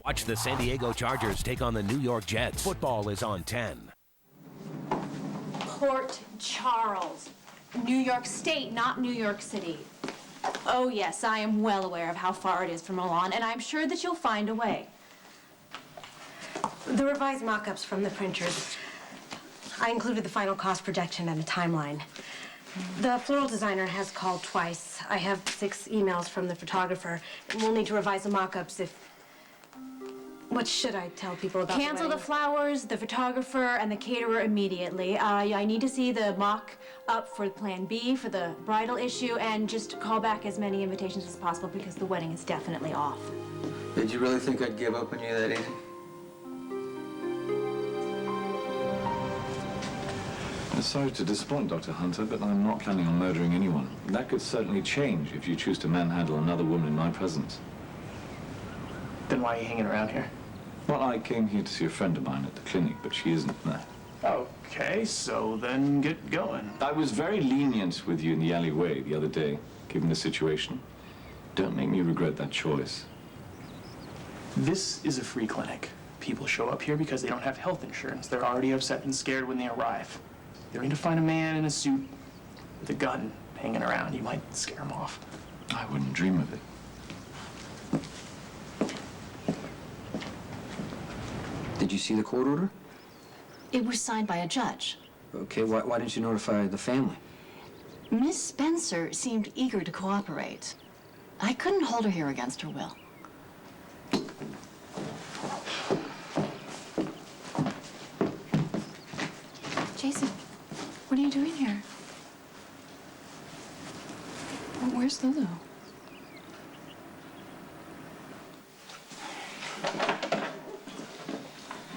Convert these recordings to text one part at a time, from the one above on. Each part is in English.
Watch the San Diego Chargers take on the New York Jets. Football is on 10. Port Charles, New York State, not New York City. Oh yes, I am well aware of how far it is from Milan, and I'm sure that you'll find a way. The revised mock-ups from the printers. I included the final cost projection and a timeline. The floral designer has called twice. I have 6 emails from the photographer. We'll need to revise the mock-ups if... What should I tell people about Cancel the flowers, the photographer, and the caterer immediately. I need to see the mock-up for Plan B, for the bridal issue, and just call back as many invitations as possible because the wedding is definitely off. Did you really think I'd give up on you that easy? I'm sorry to disappoint, Dr. Hunter, but I'm not planning on murdering anyone. That could certainly change if you choose to manhandle another woman in my presence. Then why are you hanging around here? Well, I came here to see a friend of mine at the clinic, but she isn't there. Okay, so then get going. I was very lenient with you in the alleyway the other day, given the situation. Don't make me regret that choice. This is a free clinic. People show up here because they don't have health insurance. They're already upset and scared when they arrive. They need to find a man in a suit with a gun hanging around. You might scare them off. I wouldn't dream of it. Did you see the court order? It was signed by a judge. Okay, why didn't you notify the family? Miss Spencer seemed eager to cooperate. I couldn't hold her here against her will. Jason, what are you doing here? Where's Lulu?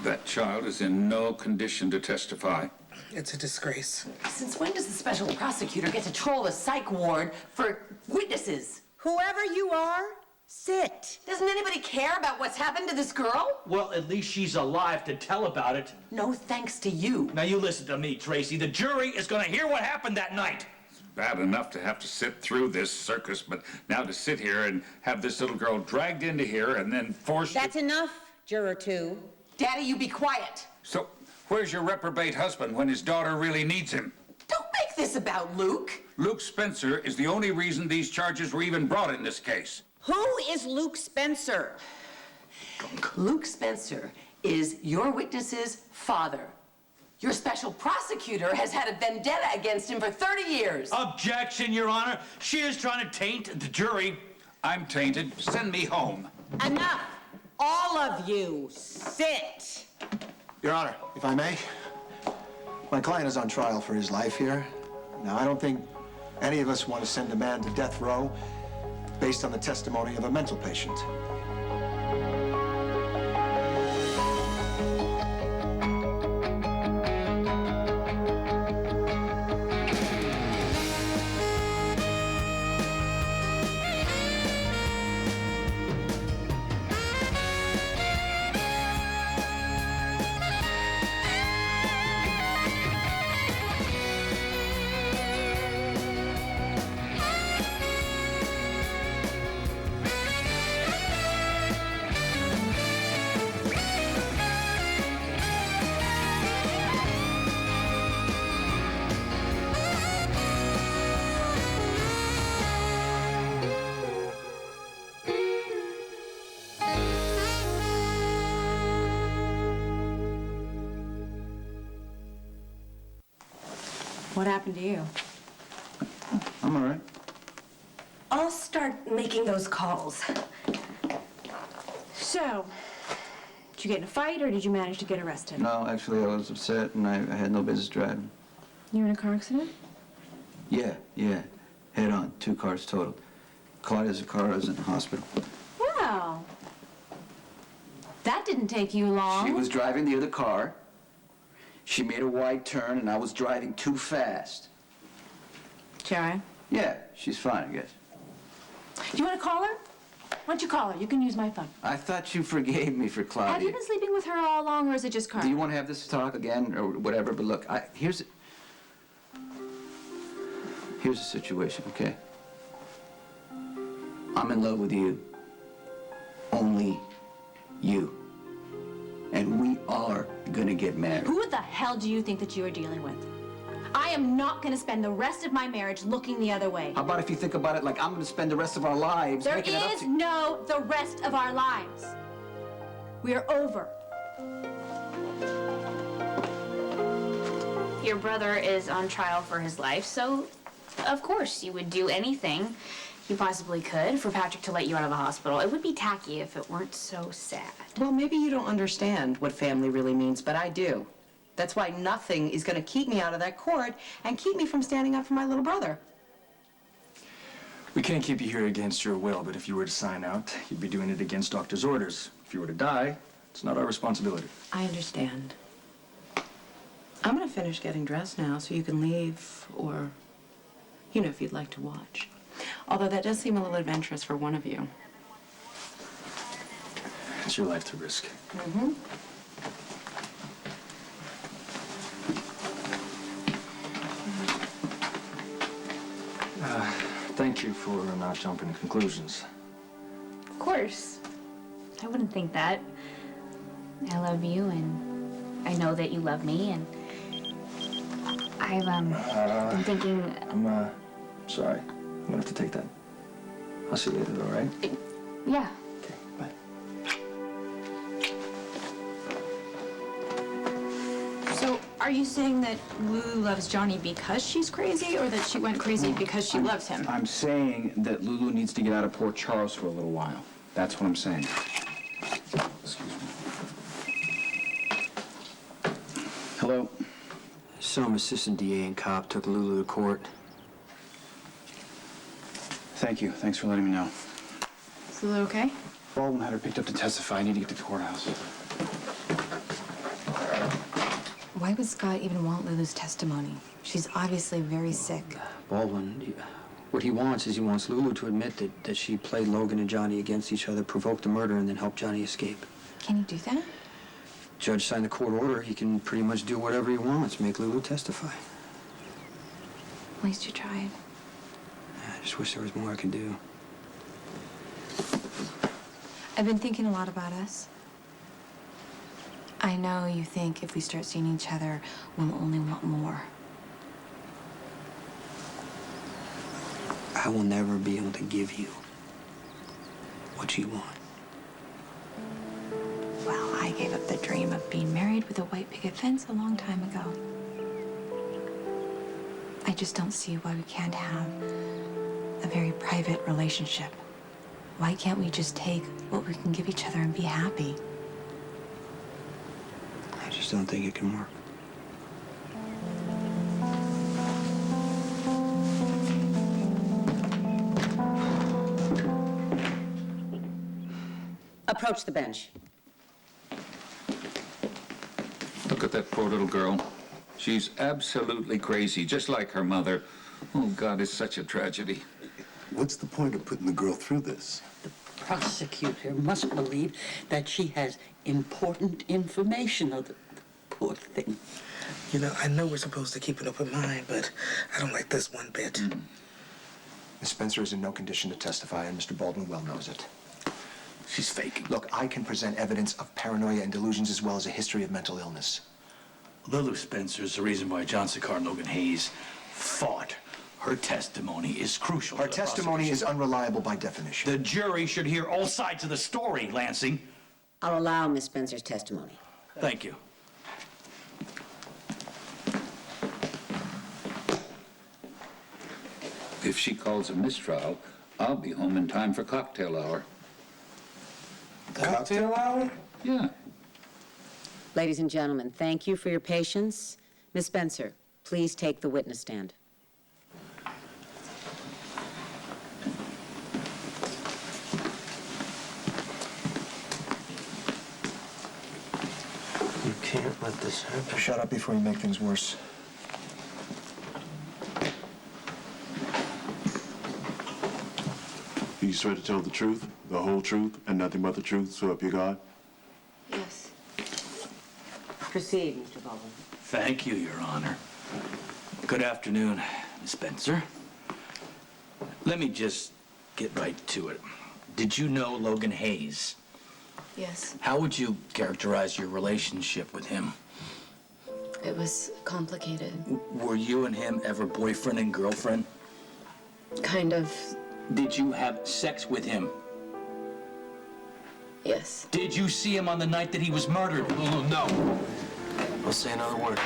That child is in no condition to testify. It's a disgrace. Since when does the special prosecutor get to troll the psych ward for witnesses? Whoever you are, sit. Doesn't anybody care about what's happened to this girl? Well, at least she's alive to tell about it. No thanks to you. Now you listen to me, Tracy. The jury is gonna hear what happened that night. It's bad enough to have to sit through this circus, but now to sit here and have this little girl dragged into here and then forced That's enough, Juror 2. Daddy, you be quiet. So, where's your reprobate husband when his daughter really needs him? Don't make this about Luke. Luke Spencer is the only reason these charges were even brought in this case. Who is Luke Spencer? Luke Spencer is your witness's father. Your special prosecutor has had a vendetta against him for 30 years. Objection, Your Honor. She is trying to taint the jury. I'm tainted. Send me home. Enough! All of you, sit. Your Honor, if I may, my client is on trial for his life here. Now, I don't think any of us want to send a man to death row based on the testimony of a mental patient. What happened to you? I'm all right. I'll start making those calls. So, did you get in a fight or did you manage to get arrested? No, actually, I was upset and I had no business driving. You were in a car accident? Yeah. Head on. 2 cars totaled. Claudia's car is in the hospital. Well, that didn't take you long. She was driving the other car. She made a wide turn and I was driving too fast. Sharon? Yeah, she's fine, I guess. You want to call her? Why don't you call her? You can use my phone. I thought you forgave me for Claudia. Have you been sleeping with her all along, or is it just Carl? Do you want to have this talk again or whatever? But look, here's the situation, okay? I'm in love with you. Only you. gonna get married. Who the hell do you think that you are dealing with? I am not going to spend the rest of my marriage looking the other way. How about if you think about it like I'm gonna spend the rest of our lives There making it up is to... no the rest of our lives. We are over. Your brother is on trial for his life, so of course you would do anything you possibly could for Patrick to let you out of the hospital. It would be tacky if it weren't so sad. Well, maybe you don't understand what family really means, but I do. That's why nothing is going to keep me out of that court and keep me from standing up for my little brother. We can't keep you here against your will, but if you were to sign out, you'd be doing it against doctor's orders. If you were to die, it's not our responsibility. I understand. I'm going to finish getting dressed now so you can leave, or, you know, if you'd like to watch. Although that does seem a little adventurous for one of you. It's your life to risk. Mm-hmm. Thank you for not jumping to conclusions. Of course. I wouldn't think that. I love you, and I know that you love me, and I've been thinking... I'm sorry. I'm gonna have to take that. I'll see you later, though, all right? Yeah. Okay, bye. So, are you saying that Lulu loves Johnny because she's crazy, or that she went crazy because she loves him? I'm saying that Lulu needs to get out of Port Charles for a little while. That's what I'm saying. Excuse me. Hello? Some assistant DA and cop took Lulu to court. Thank you. Thanks for letting me know. Is Lulu okay? Baldwin had her picked up to testify. I need to get to the courthouse. Why would Scott even want Lulu's testimony? She's obviously very sick. Baldwin, what he wants is he wants Lulu to admit that she played Logan and Johnny against each other, provoked the murder, and then helped Johnny escape. Can he do that? Judge signed the court order. He can pretty much do whatever he wants, make Lulu testify. At least you tried. I just wish there was more I could do. I've been thinking a lot about us. I know you think if we start seeing each other, we'll only want more. I will never be able to give you what you want. Well, I gave up the dream of being married with a white picket fence a long time ago. I just don't see why we can't have a very private relationship. Why can't we just take what we can give each other and be happy? I just don't think it can work. Approach the bench. Look at that poor little girl. She's absolutely crazy, just like her mother. Oh, God, it's such a tragedy. What's the point of putting the girl through this? Prosecutor must believe that she has important information of the poor thing. You know, I know we're supposed to keep an open mind, but I don't like this one bit. Miss Spencer is in no condition to testify, and Mr. Baldwin well knows it. She's faking. Look, I can present evidence of paranoia and delusions as well as a history of mental illness. Lulu Spencer is the reason why John Sicard and Logan Hayes fought. Her testimony is crucial. Her testimony is unreliable by definition. The jury should hear all sides of the story, Lansing. I'll allow Miss Spencer's testimony. Thank you. If she calls a mistrial, I'll be home in time for cocktail hour. Cocktail hour? Yeah. Ladies and gentlemen, thank you for your patience. Miss Spencer, please take the witness stand. You can't let this happen. Shut up before you make things worse. You swear to tell the truth, the whole truth, and nothing but the truth, so help you God? Yes. Proceed, Mr. Baldwin. Thank you, Your Honor. Good afternoon, Miss Spencer. Let me just get right to it. Did you know Logan Hayes? Yes, How would you characterize your relationship with him? it was complicated. Were you and him ever boyfriend and girlfriend? Kind of, Did you have sex with him? yes. Did you see him on the night that he was murdered? Lulu, no. Don't say another word.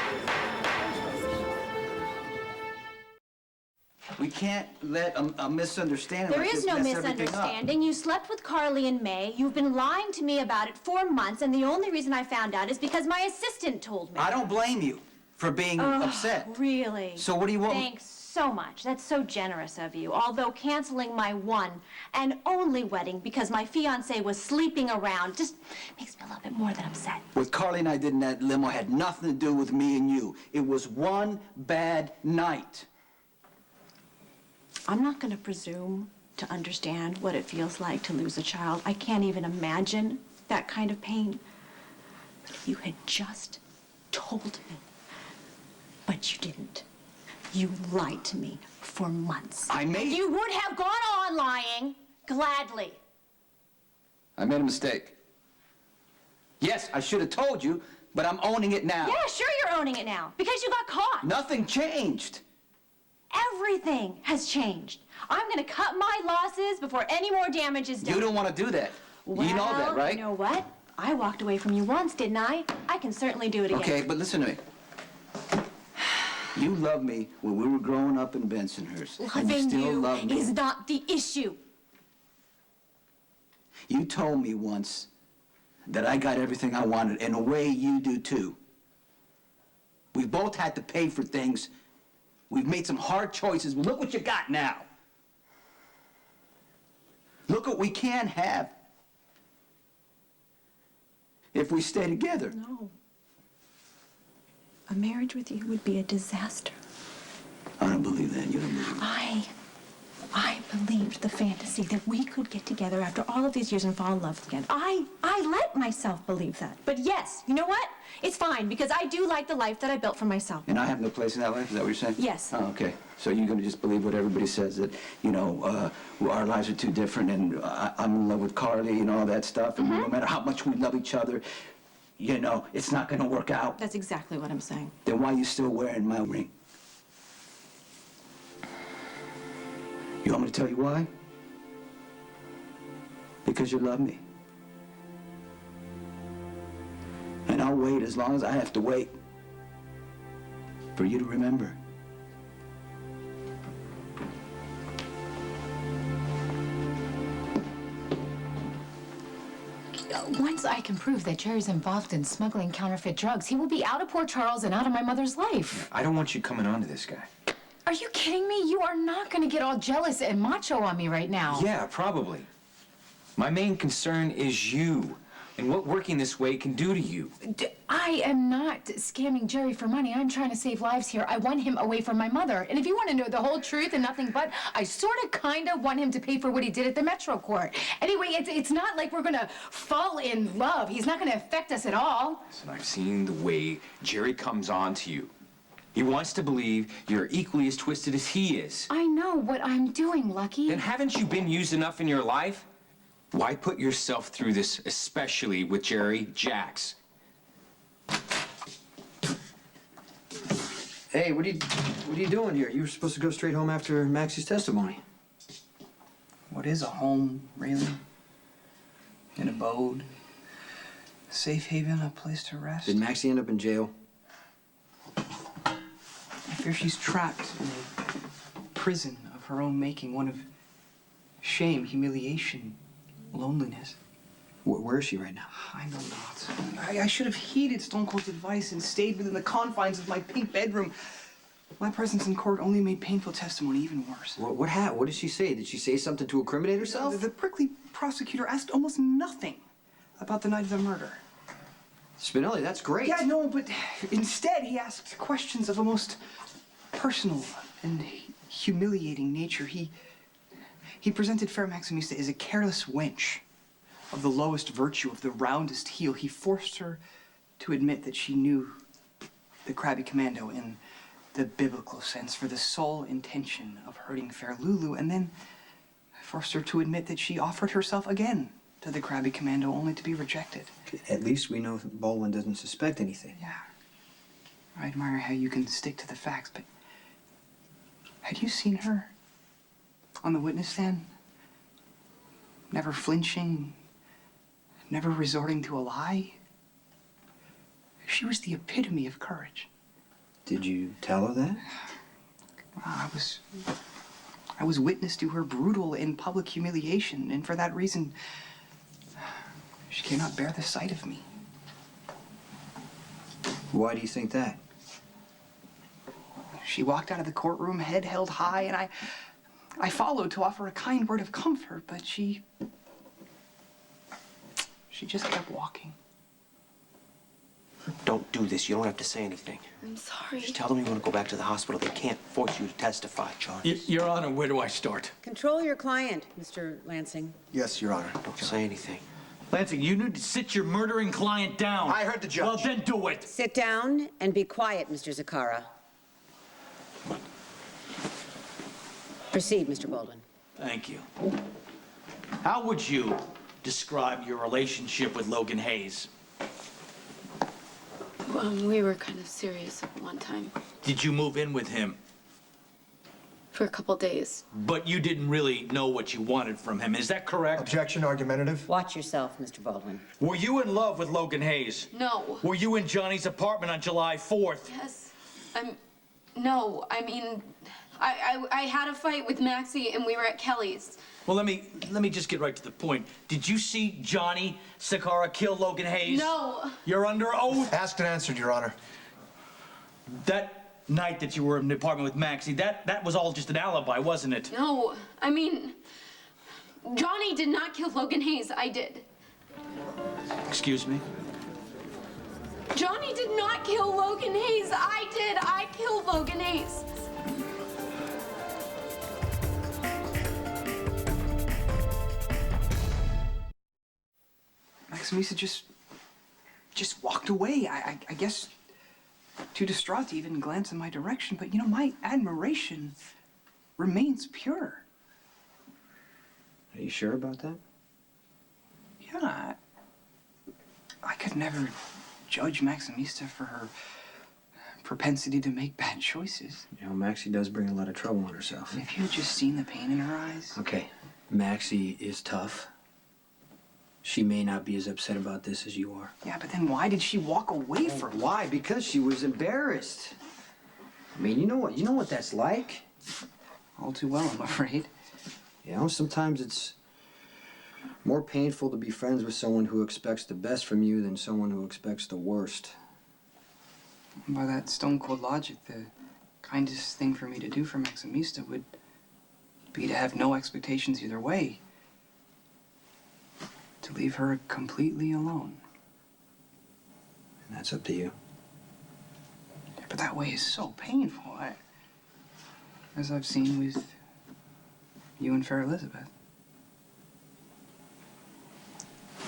We can't let a misunderstanding There like is this no mess everything up. misunderstanding. You slept with Carly in May. You've been lying to me about it for months, and the only reason I found out is because my assistant told me. I don't blame you for being upset. Really? So what do you want? Thanks so much. That's so generous of you. Although canceling my one and only wedding because my fiancé was sleeping around just makes me a little bit more than upset. What Carly and I did in that limo had nothing to do with me and you. It was one bad night. I'm not going to presume to understand what it feels like to lose a child. I can't even imagine that kind of pain. But if you had just told me, but you didn't. You lied to me for months. You would have gone on lying gladly. I made a mistake. Yes, I should have told you, but I'm owning it now. Yeah, sure you're owning it now because you got caught. Nothing changed. Everything has changed. I'm going to cut my losses before any more damage is done. You don't want to do that. Well, you know that, right? You know what? I walked away from you once, didn't I? I can certainly do it again. Okay, but listen to me. You loved me when we were growing up in Bensonhurst. and you Loving still you love me. is not the issue. You told me once that I got everything I wanted, in a way you do too. We both had to pay for things. We've made some hard choices. Look what you got now. Look what we can have if we stay together. No. A marriage with you would be a disaster. I don't believe that. You don't believe that. I believed the fantasy that we could get together after all of these years and fall in love again. I let myself believe that. But yes, you know what? It's fine because I do like the life that I built for myself. And I have no place in that life? Is that what you're saying? Yes. Oh, okay. So you're going to just believe what everybody says, that, you know, our lives are too different, and I'm in love with Carly and all that stuff, and no matter how much we love each other, you know, it's not going to work out. That's exactly what I'm saying. Then why are you still wearing my ring? You want me to tell you why? Because you love me. And I'll wait as long as I have to wait for you to remember. Once I can prove that Jerry's involved in smuggling counterfeit drugs, he will be out of Port Charles and out of my mother's life. I don't want you coming on to this guy. Are you kidding me? You are not going to get all jealous and macho on me right now. Yeah, probably. My main concern is you and what working this way can do to you. I am not scamming Jerry for money. I'm trying to save lives here. I want him away from my mother. And if you want to know the whole truth and nothing but, I sort of kind of want him to pay for what he did at the Metro Court. Anyway, it's not like we're going to fall in love. He's not going to affect us at all. Listen, I've seen the way Jerry comes on to you. He wants to believe you're equally as twisted as he is. I know what I'm doing, Lucky. Then haven't you been used enough in your life? Why put yourself through this, especially with Jerry Jacks? Hey, what are you doing here? You were supposed to go straight home after Maxie's testimony. What is a home, really? An abode? Safe haven, a place to rest? Did Maxie end up in jail? I fear she's trapped in a prison of her own making, one of shame, humiliation, loneliness. Where is she right now? I know not. I should have heeded Stone Cold's advice and stayed within the confines of my pink bedroom. My presence in court only made painful testimony even worse. What happened? What did she say? Did she say something to incriminate herself? The prickly prosecutor asked almost nothing about the night of the murder. Spinelli, that's great. Yeah, no, but instead he asked questions of a most personal and humiliating nature. He presented Fair Maximista as a careless wench of the lowest virtue, of the roundest heel. He forced her to admit that she knew the crabby commando in the biblical sense for the sole intention of hurting Fair Lulu, and then forced her to admit that she offered herself again to the Krabby Commando only to be rejected. At least we know Baldwin doesn't suspect anything. Yeah. I admire how you can stick to the facts, but had you seen her on the witness stand? Never flinching, never resorting to a lie? She was the epitome of courage. Did you tell her that? I was witness to her brutal and public humiliation, and for that reason, she cannot bear the sight of me. Why do you think that? She walked out of the courtroom, head held high, and I followed to offer a kind word of comfort, but she just kept walking. Don't do this. You don't have to say anything. I'm sorry. Just tell them you want to go back to the hospital. They can't force you to testify, John. Your Honor, where do I start? Control your client, Mr. Lansing. Yes, Your Honor. Don't say anything. Lansing, you need to sit your murdering client down. I heard the judge. Well, then do it. Sit down and be quiet, Mr. Zakara. Proceed, Mr. Baldwin. Thank you. How would you describe your relationship with Logan Hayes? We were kind of serious at one time. Did you move in with him? For a couple days. But you didn't really know what you wanted from him. Is that correct? Objection, argumentative. Watch yourself, Mr. Baldwin. Were you in love with Logan Hayes? No. Were you in Johnny's apartment on July 4th? Yes. No, I mean, I had a fight with Maxie and we were at Kelly's. Well, let me just get right to the point. Did you see Johnny Sakara kill Logan Hayes? No. You're under oath. Asked and answered, Your Honor. That night that you were in the apartment with Maxie, that was all just an alibi, wasn't it? No, I mean, Johnny did not kill Logan Hayes. I did. Excuse me? Johnny did not kill Logan Hayes. I did. I killed Logan Hayes. Maximisa just walked away. I guess too distraught to even glance in my direction, but you know, my admiration remains pure. Are you sure about that? Yeah, I could never judge Maximista for her propensity to make bad choices. You know, Maxie does bring a lot of trouble on herself. If you had just seen the pain in her eyes. Okay, Maxie is tough. She may not be as upset about this as you are. Yeah, but then why did she walk away from me? Why? Because she was embarrassed. I mean, you know what that's like? All too well, I'm afraid. You know, sometimes it's more painful to be friends with someone who expects the best from you than someone who expects the worst. By that stone-cold logic, the kindest thing for me to do for Maximista would be to have no expectations either way. To leave her completely alone. And that's up to you. Yeah, but that way is so painful. As I've seen with you and Fair Elizabeth.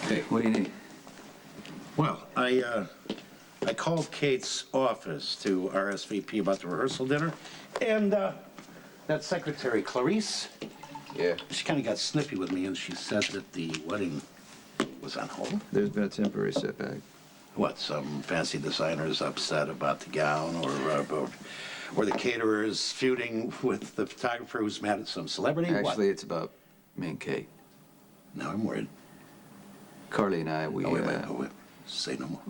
Hey, what do you need? Well, I called Kate's office to RSVP about the rehearsal dinner, and that secretary, Clarice, she kind of got snippy with me, and she said that the wedding was on hold. There's been a temporary setback. What, some fancy designer's upset about the gown, or the caterer's feuding with the photographer who's mad at some celebrity? Actually, it's about me and Kate. Now I'm worried. Carly and I, wait. Say no more.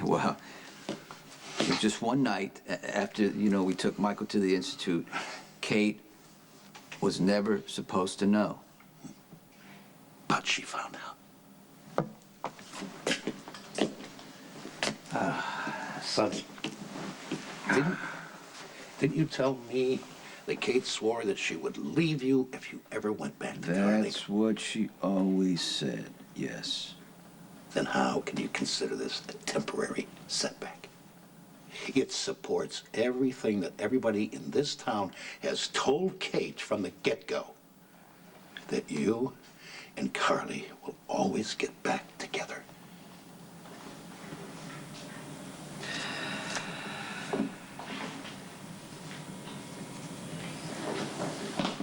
Well, it was just one night after, we took Michael to the Institute. Kate was never supposed to know. But she found out. Sonny, didn't you tell me that Kate swore that she would leave you if you ever went back to Carly? That's what she always said, yes. Then how can you consider this a temporary setback? It supports everything that everybody in this town has told Kate from the get-go. That you and Carly will always get back together.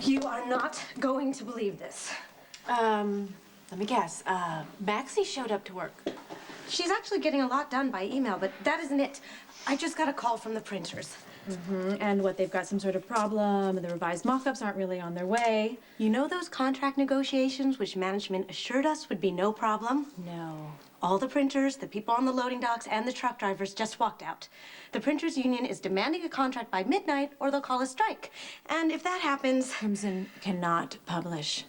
You are not going to believe this. Let me guess. Maxie showed up to work. She's actually getting a lot done by email, but that isn't it. I just got a call from the printers. And what, they've got some sort of problem, and the revised mock-ups aren't really on their way. You know those contract negotiations which management assured us would be no problem? No. All the printers, the people on the loading docks, and the truck drivers just walked out. The printers union is demanding a contract by midnight, or they'll call a strike. And if that happens... Crimson cannot publish.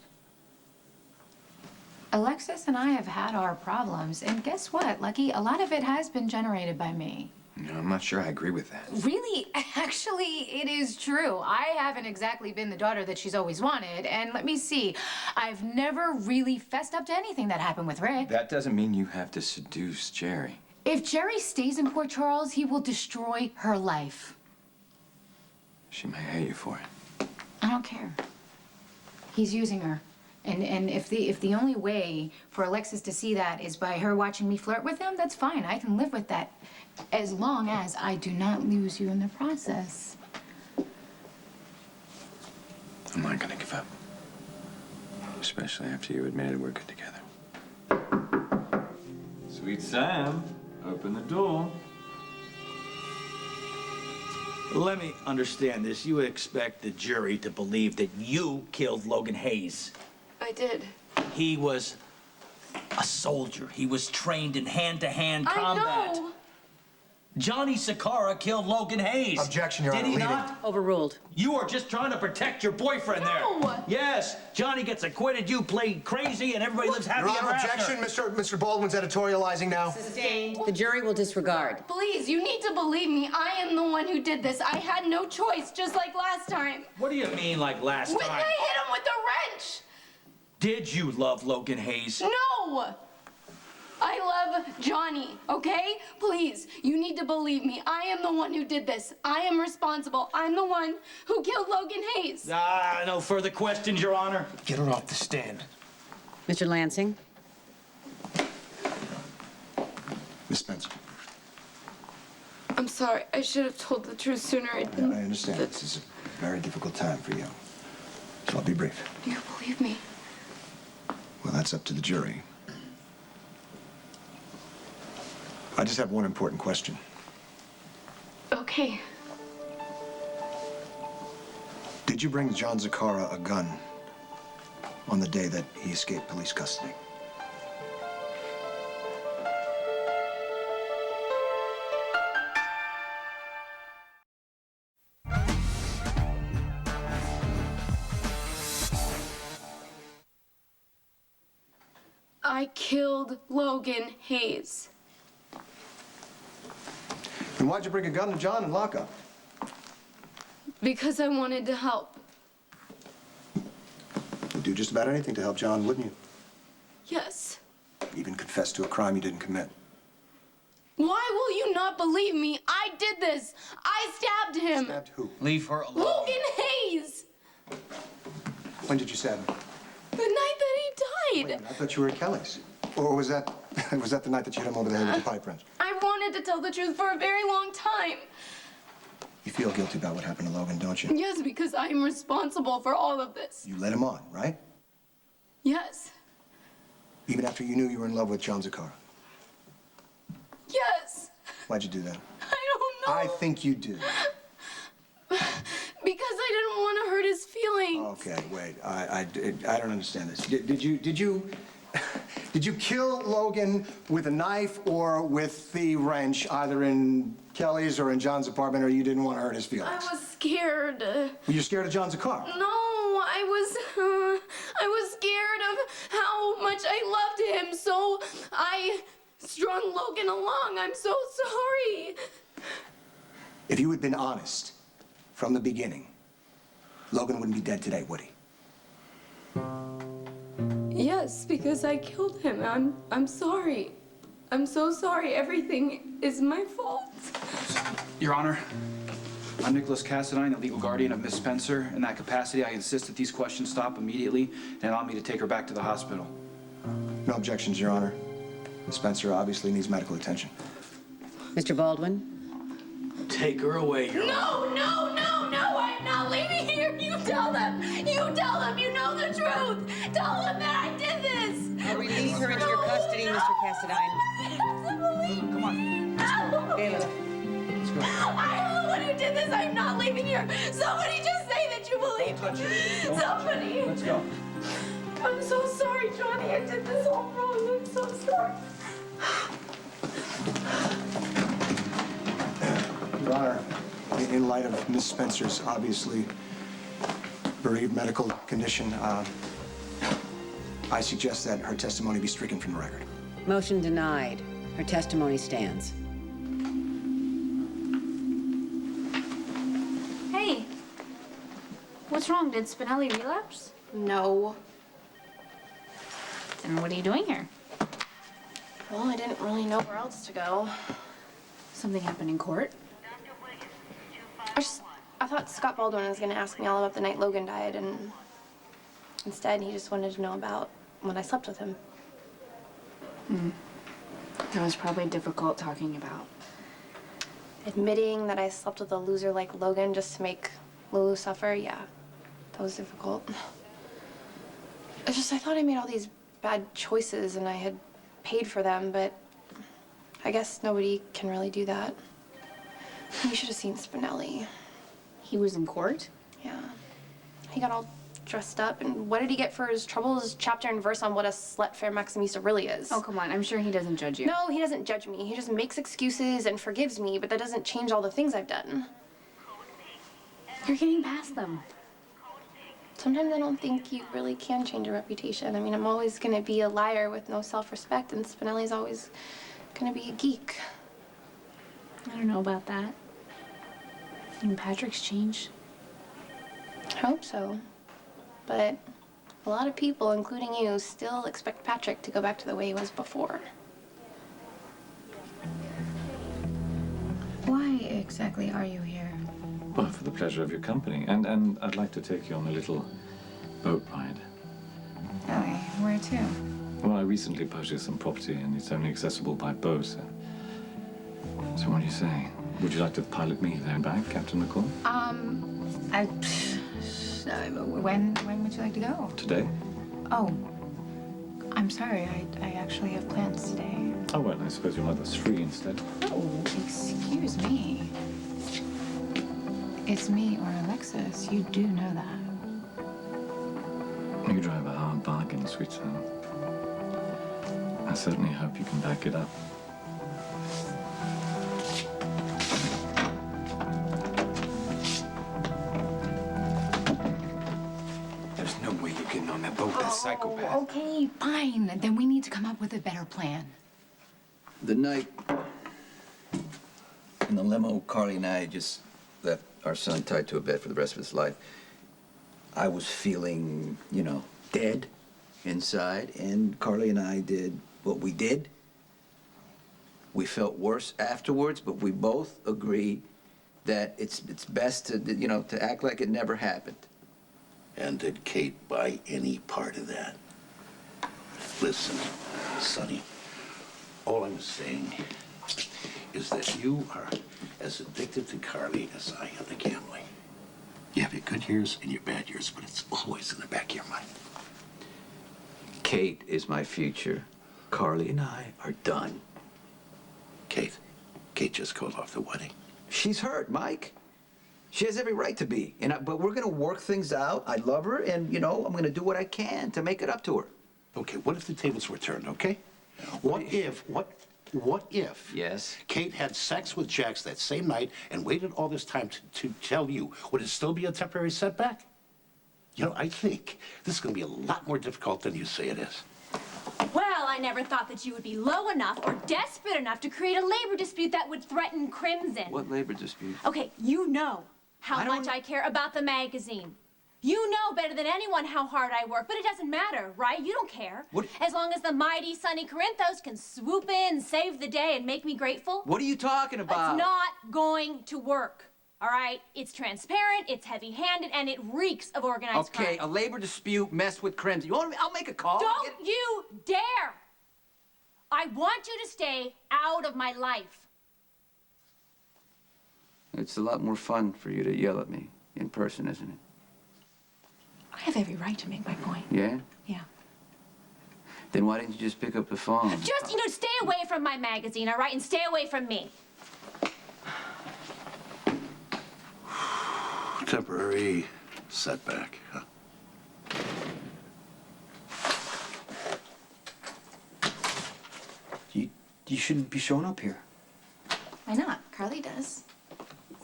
Alexis and I have had our problems, and guess what, Lucky? A lot of it has been generated by me. No, I'm not sure I agree with that. Really? Actually, it is true. I haven't exactly been the daughter that she's always wanted, and let me see. I've never really fessed up to anything that happened with Rick. That doesn't mean you have to seduce Jerry. If Jerry stays in Port Charles, he will destroy her life. She might hate you for it. I don't care. He's using her. And if the only way for Alexis to see that is by her watching me flirt with him, that's fine. I can live with that as long as I do not lose you in the process. I'm not gonna give up. Especially after you admitted we're good together. Sweet Sam, open the door. Let me understand this. You would expect the jury to believe that you killed Logan Hayes. I did. He was a soldier. He was trained in hand-to-hand combat. I know. Johnny Sakara killed Logan Hayes. Objection, Your Honor. Did he Leaving. not? Overruled. You are just trying to protect your boyfriend there. No. Yes, Johnny gets acquitted, you play crazy, and everybody lives happy Your ever Honor, after. objection. Mr. Baldwin's editorializing now. Sustained. The jury will disregard. Please, you need to believe me. I am the one who did this. I had no choice, just like last time. What do you mean, like last When time? I hit him with the wrench. Did you love Logan Hayes? No. I love Johnny, okay? Please, you need to believe me. I am the one who did this. I am responsible. I'm the one who killed Logan Hayes. No further questions, Your Honor. Get her off the stand. Mr. Lansing? Miss Spencer. I'm sorry. I should have told the truth sooner. I didn't. I understand. This is a very difficult time for you. So I'll be brief. Do you believe me? Well, that's up to the jury. I just have one important question. Okay. Did you bring John Zakara a gun on the day that he escaped police custody? I killed Logan Hayes. Then why'd you bring a gun to John and lock up? Because I wanted to help. You'd do just about anything to help John, wouldn't you? Yes. Even confess to a crime you didn't commit. Why will you not believe me? I did this. I stabbed him. Stabbed who? Leave her alone. Logan Hayes. When did you stab him? The night that he died. I thought you were at Kelly's. Or was that the night that you hit him over the head with the pipe wrench? I wanted to tell the truth for a very long time. You feel guilty about what happened to Logan, don't you? Yes, because I am responsible for all of this. You led him on, right? Yes. Even after you knew you were in love with John Zakara. Yes. Why'd you do that? I don't know. I think you do. Because I didn't want to hurt his feelings. Okay, wait. I don't understand this. Did you kill Logan with a knife or with the wrench, either in Kelly's or in John's apartment, or you didn't want to hurt his feelings? I was scared. Were you scared of John Zakara? No, I was scared of how much I loved him, so I strung Logan along. I'm so sorry. If you had been honest from the beginning, Logan wouldn't be dead today, would he? Yes, because I killed him. I'm sorry. I'm so sorry. Everything is my fault. Your Honor, I'm Nicholas Cassadine, the legal guardian of Miss Spencer. In that capacity, I insist that these questions stop immediately and allow me to take her back to the hospital. No objections, Your Honor. Miss Spencer obviously needs medical attention. Mr. Baldwin? Take her away, Your Honor. No, no, no, no, I'm not leaving here. You tell them. You tell them. You know the truth. Tell them that I did this. release her into your custody, Mr. Cassadine. Come on. Bailiff. I'm the one who did this. I'm not leaving here. Somebody just say that you believe me. Don't touch her. Somebody. Let's go. I'm so sorry, Johnny. I did this all wrong. I'm so sorry. Your Honor, in light of Miss Spencer's obviously bereaved medical condition, I suggest that her testimony be stricken from the record. Motion denied. Her testimony stands. Hey, what's wrong? Did Spinelli relapse? No. Then what are you doing here? Well, I didn't really know where else to go. Something happened in court? I thought Scott Baldwin was going to ask me all about the night Logan died, and instead he just wanted to know about when I slept with him. That was probably difficult talking about. Admitting that I slept with a loser like Logan just to make Lulu suffer, yeah, that was difficult. I thought I made all these bad choices and I had paid for them, but I guess nobody can really do that. You should have seen Spinelli. He was in court? Yeah. He got all dressed up, and what did he get for his troubles? Chapter and verse on what a slut fair Maximista really is. Oh, come on. I'm sure he doesn't judge you. No, he doesn't judge me. He just makes excuses and forgives me, but that doesn't change all the things I've done. You're getting past them. Sometimes I don't think you really can change a reputation. I mean, I'm always gonna be a liar with no self-respect, and Spinelli's always gonna be a geek. I don't know about that. And Patrick's changed. I hope so. But a lot of people, including you, still expect Patrick to go back to the way he was before. Why exactly are you here? Well, for the pleasure of your company. And I'd like to take you on a little boat ride. Really? Where to? Well, I recently purchased some property and it's only accessible by boat. So what do you say? Would you like to pilot me there and back, Captain McCall? When would you like to go? Today? Oh, I'm sorry. I actually have plans today. Oh, well, I suppose your mother's free instead. Oh, excuse me. It's me or Alexis. You do know that. You drive a hard bargain, sweetheart. I certainly hope you can back it up. There's no way you're getting on that boat with that psychopath. Okay, fine. Then we need to come up with a better plan. The night in the limo, Carly and I just left our son tied to a bed for the rest of his life. I was feeling, dead inside, and Carly and I did what we did. We felt worse afterwards, but we both agreed that it's best to act like it never happened. And did Kate buy any part of that? Listen, Sonny, all I'm saying is that you are as addicted to Carly as I am to gambling. You have your good years and your bad years, but it's always in the back of your mind. Kate is my future. Carly and I are done. Kate just called off the wedding. She's hurt, Mike. She has every right to be. But we're gonna work things out. I love her, and I'm gonna do what I can to make it up to her. Okay, what if the tables were turned, okay? What if Yes. Kate had sex with Jax that same night and waited all this time to tell you? Would it still be a temporary setback? I think this is going to be a lot more difficult than you say it is. Well, I never thought that you would be low enough or desperate enough to create a labor dispute that would threaten Crimson. What labor dispute? Okay, you know how much I care about the magazine. You know better than anyone how hard I work, but it doesn't matter, right? You don't care. As long as the mighty Sonny Corinthos can swoop in, save the day, and make me grateful. What are you talking about? It's not going to work, all right? It's transparent, it's heavy-handed, and it reeks of organized crime. Okay, a labor dispute messed with Crimson. You want me? I'll make a call. Don't you dare! I want you to stay out of my life. It's a lot more fun for you to yell at me in person, isn't it? I have every right to make my point. Yeah? Yeah. Then why didn't you just pick up the phone? Just, stay away from my magazine, all right? And stay away from me. Temporary setback, huh? You shouldn't be showing up here. Why not? Carly does.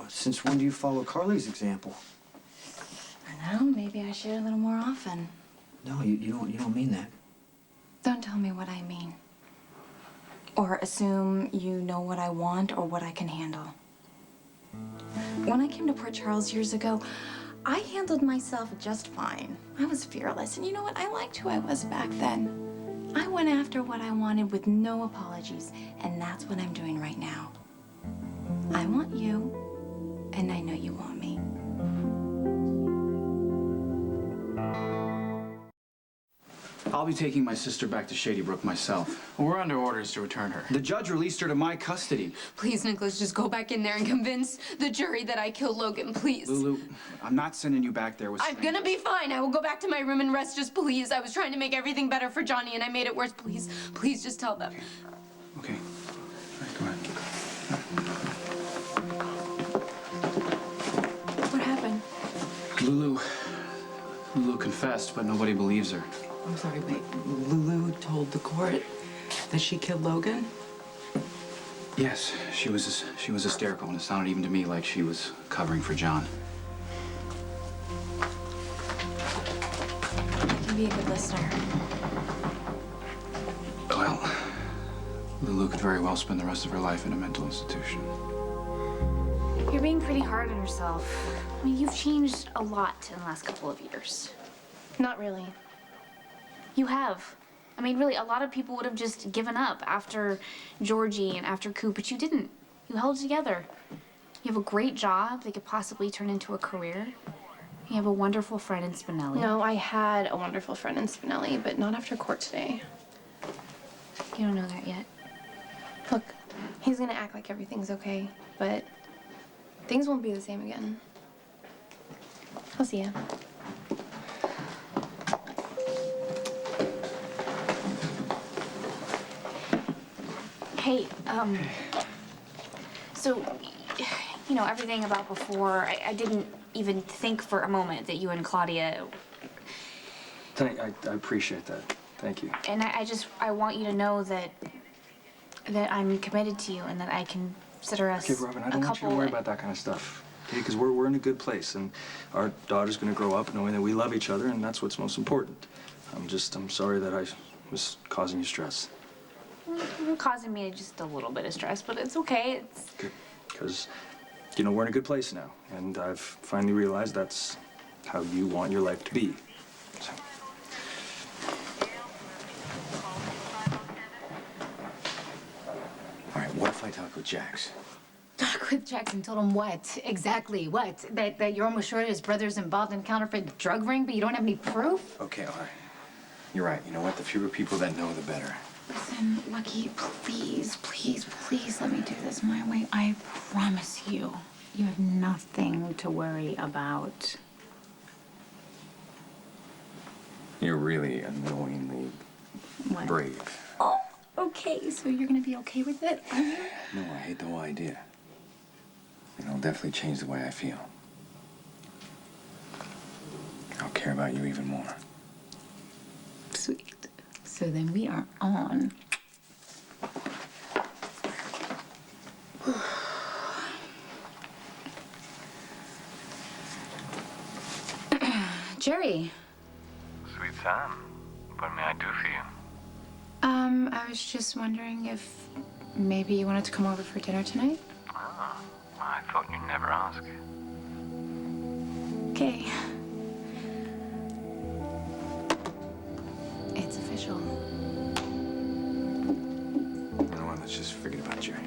Since when do you follow Carly's example? I know, maybe I should a little more often. No, you don't mean that. Don't tell me what I mean. Or assume you know what I want or what I can handle. When I came to Port Charles years ago, I handled myself just fine. I was fearless, and you know what? I liked who I was back then. I went after what I wanted with no apologies, and that's what I'm doing right now. I want you, and I know you want me. I'll be taking my sister back to Shady Brook myself. Well, we're under orders to return her. The judge released her to my custody. Please, Nicholas, just go back in there and convince the jury that I killed Logan, please. Lulu, I'm not sending you back there with I'm gonna be fine. I will go back to my room and rest, just please. I was trying to make everything better for Johnny and I made it worse. Please, please just tell them. Okay. All right, go ahead. What happened? Lulu confessed, but nobody believes her. I'm sorry, wait. Lulu told the court that she killed Logan? Yes, she was hysterical, and it sounded even to me like she was covering for John. I can be a good listener. Well, Lulu could very well spend the rest of her life in a mental institution. You're being pretty hard on yourself. I mean, you've changed a lot in the last couple of years. Not really. You have. I mean, really, a lot of people would have just given up after Georgie and after Coop, but you didn't. You held together. You have a great job that could possibly turn into a career. You have a wonderful friend in Spinelli. No, I had a wonderful friend in Spinelli, but not after court today. You don't know that yet. Look, he's gonna act like everything's okay, but things won't be the same again. I'll see ya. Hey, so, everything about before, I didn't even think for a moment that you and Claudia, I appreciate that. Thank you. and I want you to know that I'm committed to you and that I consider us Okay, Robin, I don't a want you couple. to worry about that kind of stuff. Okay, because we're in a good place, and our daughter's gonna grow up knowing that we love each other, and that's what's most important. I'm sorry that I was causing you stress. You're causing me just a little bit of stress, but it's okay. It's Good, because, we're in a good place now, and I've finally realized that's how you want your life to be. So. All right, what if I talk with Jax? Talk with Jackson. Told him what? Exactly what? That you're almost sure his brother's involved in counterfeit drug ring, but you don't have any proof? Okay, all right. You're right. You know what? The fewer people that know, the better. Listen, Lucky, please, please, please let me do this my way. I promise you, you have nothing to worry about. You're really annoyingly What? brave. Oh, okay, so you're gonna be okay with it, are you? No, I hate the whole idea. It'll definitely change the way I feel. I'll care about you even more. Sweet. So then we are on. Jerry. Sweet Sam, what may I do for you? I was just wondering if maybe you wanted to come over for dinner tonight? Ah, I thought you'd never ask. Okay. It's official. You know what? Let's just forget about Jerry.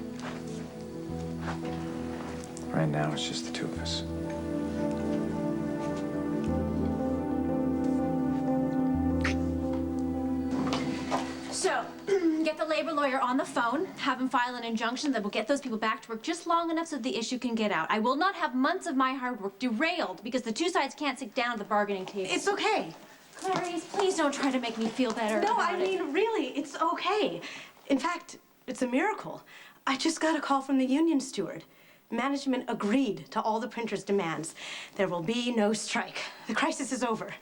Right now, it's just the two of us. So, get the labor lawyer on the phone, have him file an injunction that will get those people back to work just long enough so the issue can get out. I will not have months of my hard work derailed because the two sides can't sit down at the bargaining table. It's okay. Clarice, please don't try to make me feel better. No, about I mean, really, it's okay. In fact, it's a miracle. I just got a call from the union steward. Management agreed to all the printer's demands. There will be no strike. The crisis is over.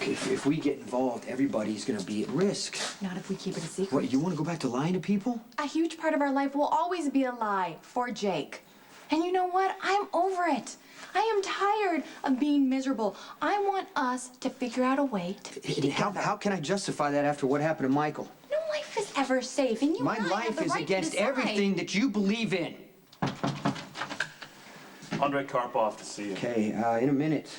If we get involved, everybody's gonna be at risk. Not if we keep it a secret. What, you wanna go back to lying to people? A huge part of our life will always be a lie for Jake. And you know what? I'm over it. I am tired of being miserable. I want us to figure out a way to be together. How can I justify that after what happened to Michael? No life is ever safe, and you My and I have life the is right to against decide. everything that you believe in. Andrei Karpov to see you. Okay, in a minute.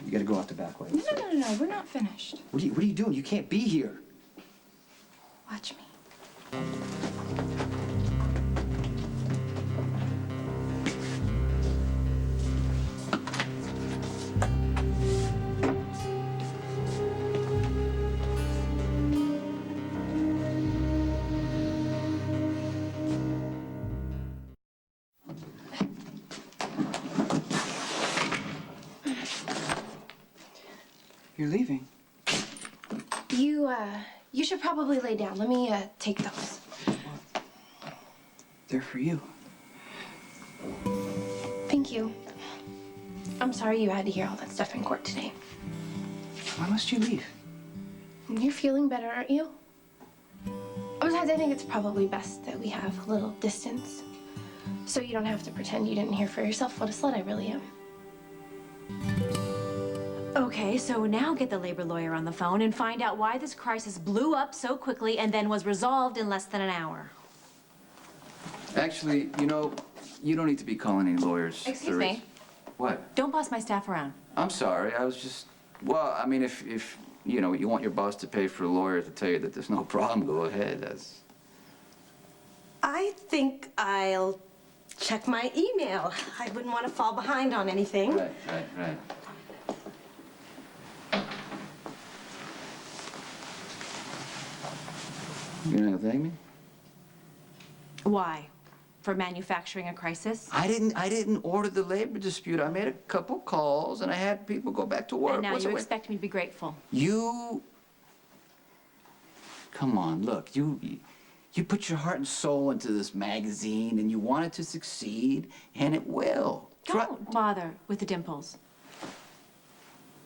You gotta go out the back way. No, we're not finished. What are you doing? You can't be here. Watch me. You're leaving. You should probably lay down. Let me, take those. They're for you. Thank you. I'm sorry you had to hear all that stuff in court today. Why must you leave? You're feeling better, aren't you? Besides, I think it's probably best that we have a little distance. So you don't have to pretend you didn't hear for yourself what a slut I really am. Okay, so now get the labor lawyer on the phone and find out why this crisis blew up so quickly and then was resolved in less than an hour. Actually, you know, you don't need to be calling any lawyers. Excuse me. What? Don't boss my staff around. I'm sorry. I was just, well, I mean, if you know, you want your boss to pay for a lawyer to tell you that there's no problem, go ahead. That's... I think I'll check my email. I wouldn't want to fall behind on anything. Right. You're not gonna thank me? Why? For manufacturing a crisis? I didn't order the labor dispute. I made a couple calls and I had people go back to work. And now What's you the- expect me to be grateful. Come on, look, you put your heart and soul into this magazine and you want it to succeed, and it will. Don't bother with the dimples.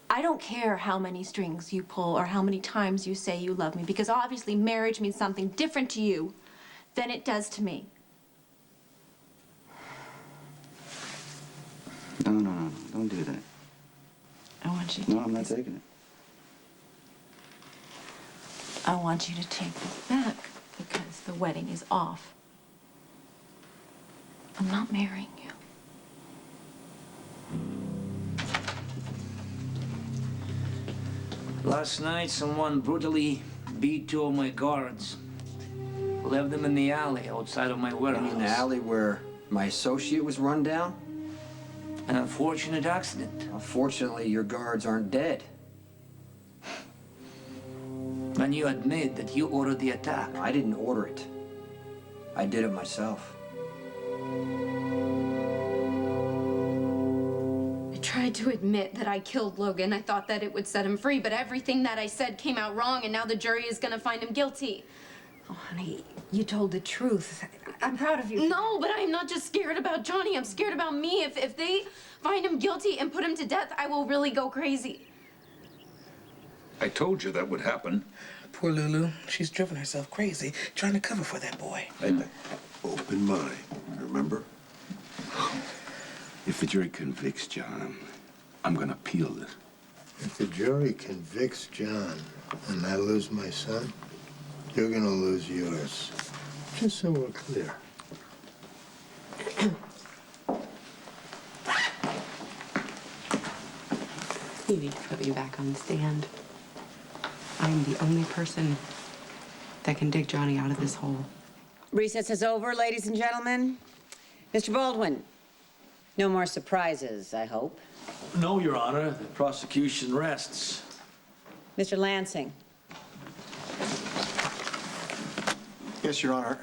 I don't care how many strings you pull or how many times you say you love me, because obviously marriage means something different to you than it does to me. No, don't do that. I want you to No, I'm not taking it. I want you to take this back because the wedding is off. I'm not marrying you. Last night, someone brutally beat 2 of my guards. Left them in the alley outside of my warehouse. You mean the alley where my associate was run down? An unfortunate accident. Unfortunately, your guards aren't dead. And you admit that you ordered the attack. I didn't order it. I did it myself. I tried to admit that I killed Logan. I thought that it would set him free, but everything that I said came out wrong, and now the jury is gonna find him guilty. Oh, honey, you told the truth. I'm proud of you. No, but I'm not just scared about Johnny. I'm scared about me. If they find him guilty and put him to death, I will really go crazy. I told you that would happen. Poor Lulu. She's driven herself crazy trying to cover for that boy. Open mind, remember? If the jury convicts John, I'm gonna appeal this. If the jury convicts John and I lose my son, you're gonna lose yours. Just so we're clear. You need to put me back on the stand. I'm the only person that can dig Johnny out of this hole. Recess is over, ladies and gentlemen. Mr. Baldwin, no more surprises, I hope. No, Your Honor. The prosecution rests. Mr. Lansing. Yes, Your Honor.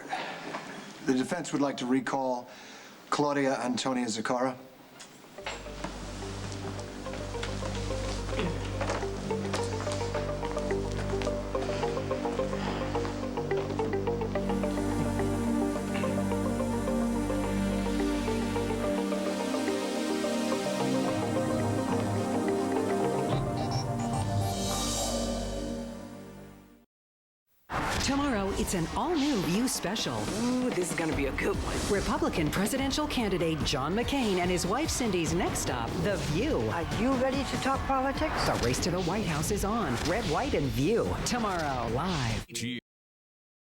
The defense would like to recall Claudia Antonia Zakara. Tomorrow, it's an all-new View special. Ooh, this is gonna be a good one. Republican presidential candidate John McCain and his wife Cindy's next stop, The View. Are you ready to talk politics? The race to the White House is on. Red, White, and View. Tomorrow, live.